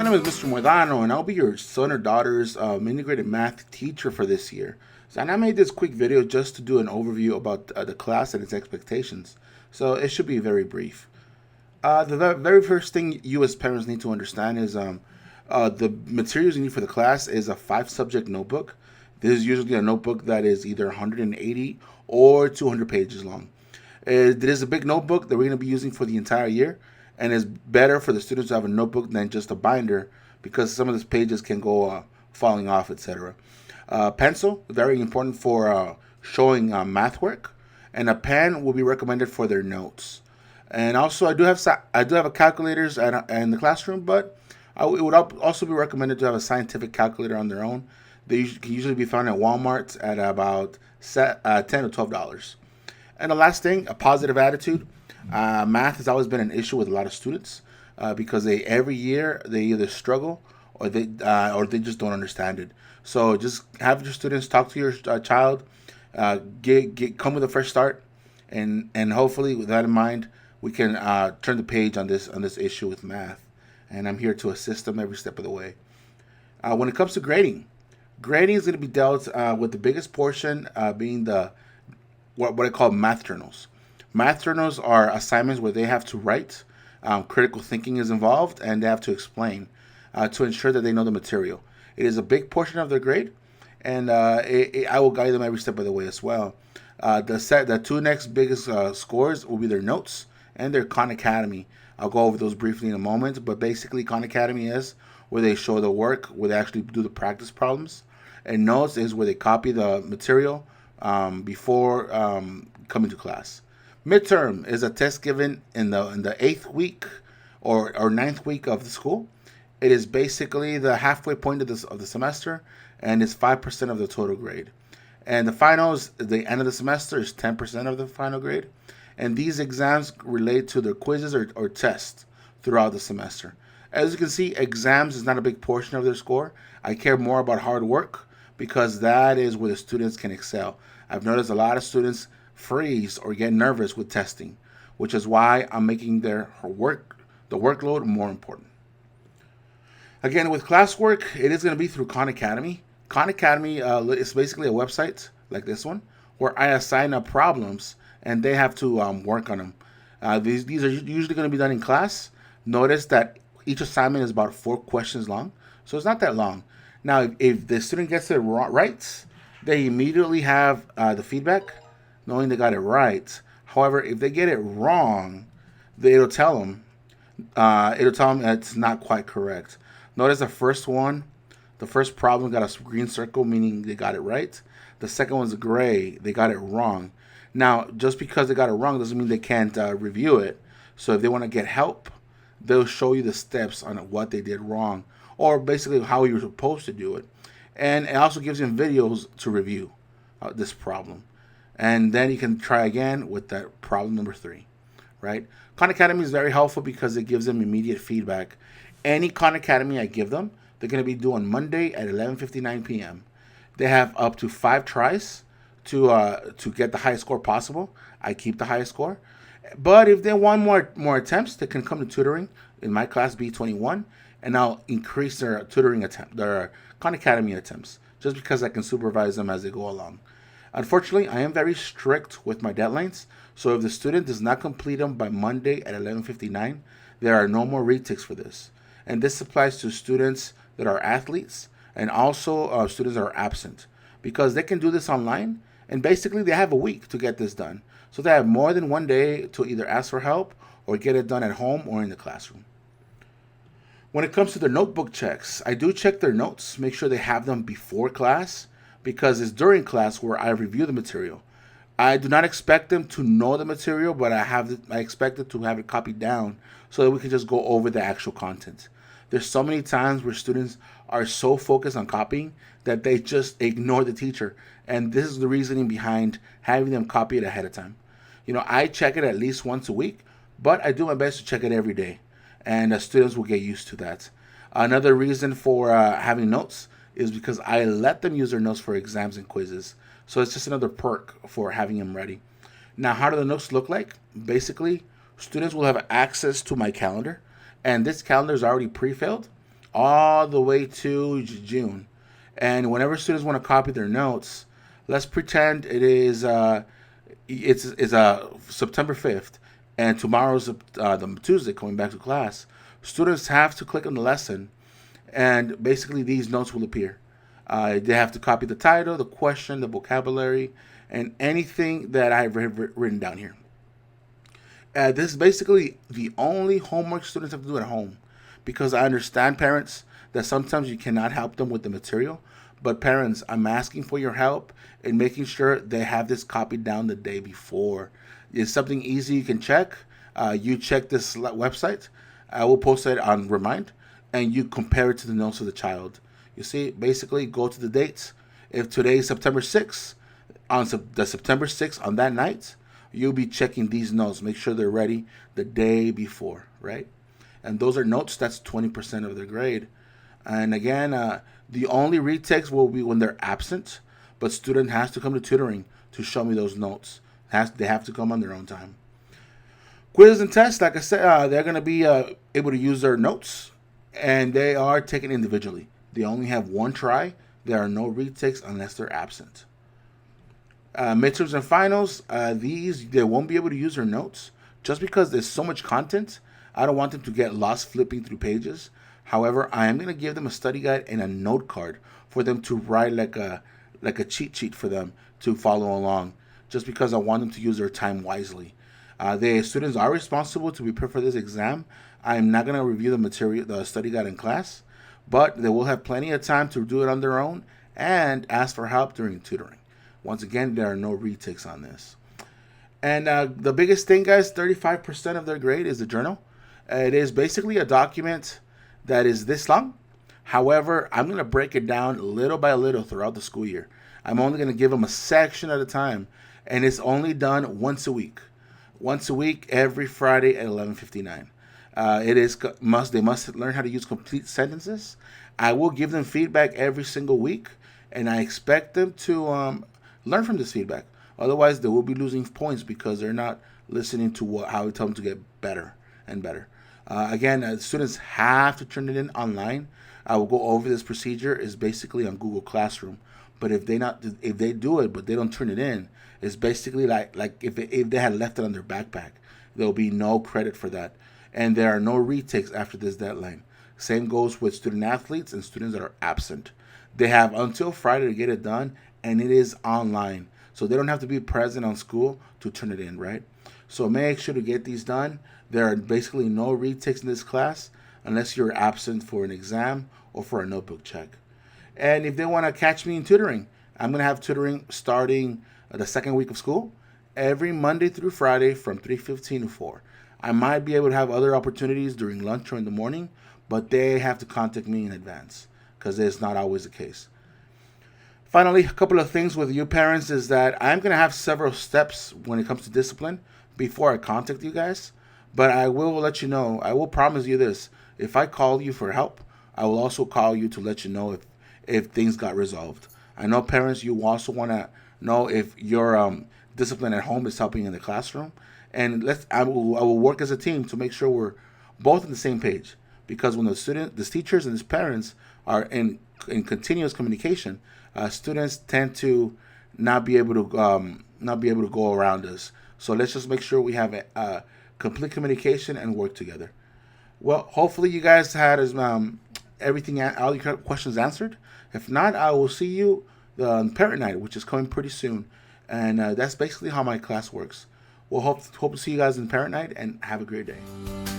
name is Mr. Moedano, and I'll be your son or daughter's integrated math teacher for this year. And I made this quick video just to do an overview about the class and its expectations. So it should be very brief. The very first thing you as parents need to understand is the materials you need for the class is a 5-subject notebook. This is usually a notebook that is either 180 or 200 pages long. It is a big notebook that we're going to be using for the entire year, and it's better for the students to have a notebook than just a binder because some of these pages can go falling off, etc. Pencil, very important for showing math work, and a pen will be recommended for their notes. And also, I do have a calculators in the classroom, but it would also be recommended to have a scientific calculator on their own. They can usually be found at Walmart at about $10 to $12. And the last thing, a positive attitude. Math has always been an issue with a lot of students because every year they either struggle or they just don't understand it. So just have your students talk to your child, come with a fresh start, and hopefully with that in mind, we can turn the page on this issue with math. And I'm here to assist them every step of the way. When it comes to grading is going to be dealt with the biggest portion being what I call math journals. Math journals are assignments where they have to write, critical thinking is involved, and they have to explain to ensure that they know the material. It is a big portion of their grade, and I will guide them every step of the way as well. The two next biggest scores will be their notes and their Khan Academy. I'll go over those briefly in a moment, but basically Khan Academy is where they show the work, where they actually do the practice problems, and notes is where they copy the material before coming to class. Midterm is a test given in the 8th week or ninth week of the school. It is basically the halfway point of the semester, and it's 5% of the total grade. And the finals, the end of the semester, is 10% of the final grade. And these exams relate to their quizzes or tests throughout the semester. As you can see, exams is not a big portion of their score. I care more about hard work because that is where the students can excel. I've noticed a lot of students freeze or get nervous with testing, which is why I'm making the workload more important. Again, with classwork, it is going to be through Khan Academy. Khan Academy is basically a website like this one where I assign up problems and they have to work on them. These are usually going to be done in class. Notice that each assignment is about 4 questions long, so it's not that long. Now, if the student gets it right, they immediately have the feedback, knowing they got it right. However, if they get it wrong, it'll tell them it's not quite correct. Notice the first problem got a green circle, meaning they got it right. The second one's gray, they got it wrong. Now, just because they got it wrong doesn't mean they can't review it. So if they want to get help, they'll show you the steps on what they did wrong, or basically how you're supposed to do it. And it also gives them videos to review this problem. And then you can try again with that problem number 3, right? Khan Academy is very helpful because it gives them immediate feedback. Any Khan Academy I give them, they're going to be due on Monday at 11:59 p.m. They have up to 5 tries to get the highest score possible. I keep the highest score. But if they want more attempts, they can come to tutoring in my class B21, and I'll increase their tutoring attempt, their Khan Academy attempts, just because I can supervise them as they go along. Unfortunately, I am very strict with my deadlines, so if the student does not complete them by Monday at 11:59, there are no more retakes for this. And this applies to students that are athletes and also students that are absent, because they can do this online, and basically they have a week to get this done. So they have more than one day to either ask for help or get it done at home or in the classroom. When it comes to their notebook checks, I do check their notes, make sure they have them before class, because it's during class where I review the material. I do not expect them to know the material, but I expect them to have it copied down so that we can just go over the actual content. There's so many times where students are so focused on copying that they just ignore the teacher. And this is the reasoning behind having them copy it ahead of time. I check it at least once a week, but I do my best to check it every day. And students will get used to that. Another reason for having notes is because I let them use their notes for exams and quizzes. So it's just another perk for having them ready. Now, how do the notes look like? Basically, students will have access to my calendar, and this calendar is already pre-filled. all the way to June. And whenever students want to copy their notes, let's pretend it's September 5th, and tomorrow's the Tuesday coming back to class. Students have to click on the lesson, and basically these notes will appear. They have to copy the title, the question, the vocabulary, and anything that I've written down here. This is basically the only homework students have to do at home, because I understand, parents, that sometimes you cannot help them with the material. But parents, I'm asking for your help in making sure they have this copied down the day before. It's something easy you can check. You check this website. I will post it on Remind, and you compare it to the notes of the child. You see, basically go to the dates. If today is September 6th, on the September 6th, on that night, you'll be checking these notes. Make sure they're ready the day before, right? And those are notes. That's 20% of their grade. And again, the only retakes will be when they're absent, but student has to come to tutoring to show me those notes. They have to come on their own time. Quizzes and tests, like I said, they're going to be able to use their notes, and they are taken individually. They only have one try. There are no retakes unless they're absent. Midterms and finals, they won't be able to use their notes. Just because there's so much content, I don't want them to get lost flipping through pages. However, I am going to give them a study guide and a note card for them to write like a cheat sheet for them to follow along, just because I want them to use their time wisely. The students are responsible to prepare for this exam. I am not going to review the material, the study guide in class, but they will have plenty of time to do it on their own and ask for help during tutoring. Once again, there are no retakes on this. And the biggest thing, guys, 35% of their grade is the journal. It is basically a document that is this long. However, I'm going to break it down little by little throughout the school year. I'm only going to give them a section at a time, and it's only done once a week. Once a week, every Friday at 11:59. They must learn how to use complete sentences. I will give them feedback every single week, and I expect them to learn from this feedback. Otherwise, they will be losing points because they're not listening to how we tell them to get better and better. Again, students have to turn it in online. I will go over this procedure. Is basically on Google Classroom. But if they do it, but they don't turn it in, it's basically like if they had left it on their backpack, there will be no credit for that, and there are no retakes after this deadline. Same goes with student athletes and students that are absent. They have until Friday to get it done, and it is online, so they don't have to be present on school to turn it in, right? So make sure to get these done. There are basically no retakes in this class unless you're absent for an exam or for a notebook check. And if they want to catch me in tutoring, I'm going to have tutoring starting the second week of school every Monday through Friday from 3:15 to 4. I might be able to have other opportunities during lunch or in the morning, but they have to contact me in advance because it's not always the case. Finally, a couple of things with you parents is that I'm going to have several steps when it comes to discipline before I contact you guys, but I will let you know, I will promise you this. If I call you for help, I will also call you to let you know if things got resolved. I know parents, you also want to know if your discipline at home is helping in the classroom, and I will work as a team to make sure we're both on the same page. Because when the teachers and the parents are in continuous communication, students tend to not be able to go around us. So let's just make sure we have a complete communication and work together. Well, hopefully you guys had everything, all your questions answered. If not, I will see you on Parent Night, which is coming pretty soon. And that's basically how my class works. We'll hope to see you guys in Parent Night, and have a great day.